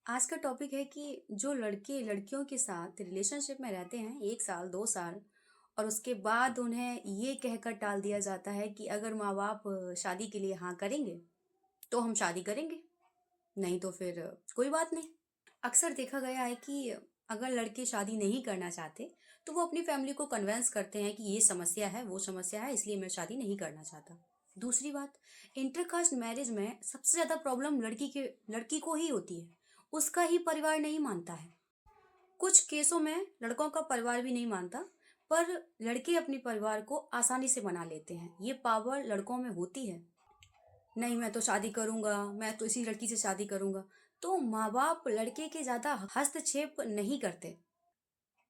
आज का टॉपिक है कि जो लड़के लड़कियों के साथ रिलेशनशिप में रहते हैं 1 साल 2 साल और उसके बाद उन्हें ये कहकर टाल दिया जाता है कि अगर माँ बाप शादी के लिए हाँ करेंगे तो हम शादी करेंगे, नहीं तो फिर कोई बात नहीं। अक्सर देखा गया है कि अगर लड़के शादी नहीं करना चाहते तो वो अपनी फैमिली को कन्वेंस करते हैं कि ये समस्या है वो समस्या है इसलिए मैं शादी नहीं करना चाहता। दूसरी बात, इंटरकास्ट मैरिज में सबसे ज्यादा प्रॉब्लम लड़की को ही होती है। उसका ही परिवार नहीं मानता है। कुछ केसों में लड़कों का परिवार भी नहीं मानता, पर लड़के अपने परिवार को आसानी से मना लेते हैं। ये पावर लड़कों में होती है। नहीं, मैं तो शादी करूंगा, मैं तो इसी लड़की से शादी करूंगा। तो माँ बाप लड़के के ज्यादा हस्तक्षेप नहीं करते,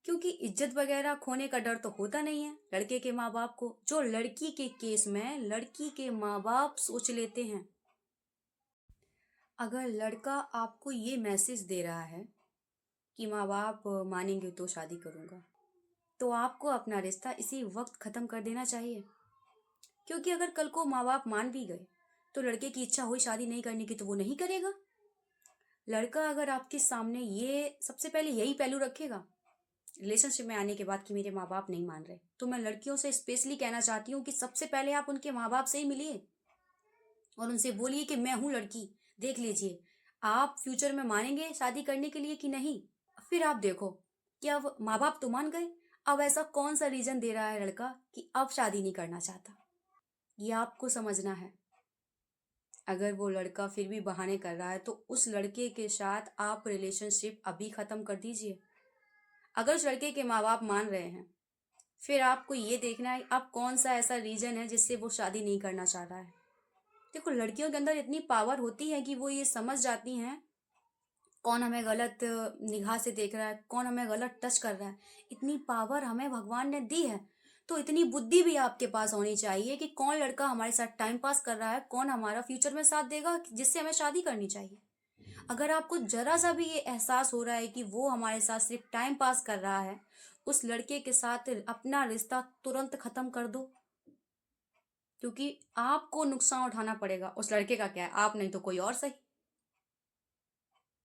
क्योंकि इज्जत वगैरह खोने का डर तो होता नहीं है लड़के के माँ बाप को। जो लड़की के केस में लड़की के माँ बाप सोच लेते हैं। अगर लड़का आपको ये मैसेज दे रहा है कि माँ बाप मानेंगे तो शादी करूंगा, तो आपको अपना रिश्ता इसी वक्त खत्म कर देना चाहिए। क्योंकि अगर कल को माँ बाप मान भी गए तो लड़के की इच्छा हुई शादी नहीं करने की तो वो नहीं करेगा। लड़का अगर आपके सामने ये सबसे पहले यही पहलू रखेगा रिलेशनशिप में आने के बाद कि मेरे माँ बाप नहीं मान रहे, तो मैं लड़कियों से स्पेशली कहना चाहती हूँ कि सबसे पहले आप उनके माँ बाप से ही मिलिए और उनसे बोलिए कि मैं हूँ लड़की, देख लीजिए आप फ्यूचर में मानेंगे शादी करने के लिए कि नहीं। फिर आप देखो कि अब माँ बाप तो मान गए, अब ऐसा कौन सा रीजन दे रहा है लड़का कि अब शादी नहीं करना चाहता। ये आपको समझना है। अगर वो लड़का फिर भी बहाने कर रहा है तो उस लड़के के साथ आप रिलेशनशिप अभी खत्म कर दीजिए। अगर उस लड़के के माँ बाप मान रहे हैं, फिर आपको ये देखना है अब कौन सा ऐसा रीजन है जिससे वो शादी नहीं करना चाह रहा है। देखो, लड़कियों के अंदर इतनी पावर होती है कि वो ये समझ जाती हैं कौन हमें गलत निगाह से देख रहा है, कौन हमें गलत टच कर रहा है। इतनी पावर हमें भगवान ने दी है, तो इतनी बुद्धि भी आपके पास होनी चाहिए कि कौन लड़का हमारे साथ टाइम पास कर रहा है, कौन हमारा फ्यूचर में साथ देगा, जिससे हमें शादी करनी चाहिए। अगर आपको जरा सा भी ये एहसास हो रहा है कि वो हमारे साथ सिर्फ टाइम पास कर रहा है, उस लड़के के साथ अपना रिश्ता तुरंत खत्म कर दो। क्योंकि आपको नुकसान उठाना पड़ेगा, उस लड़के का क्या है, आप नहीं तो कोई और सही।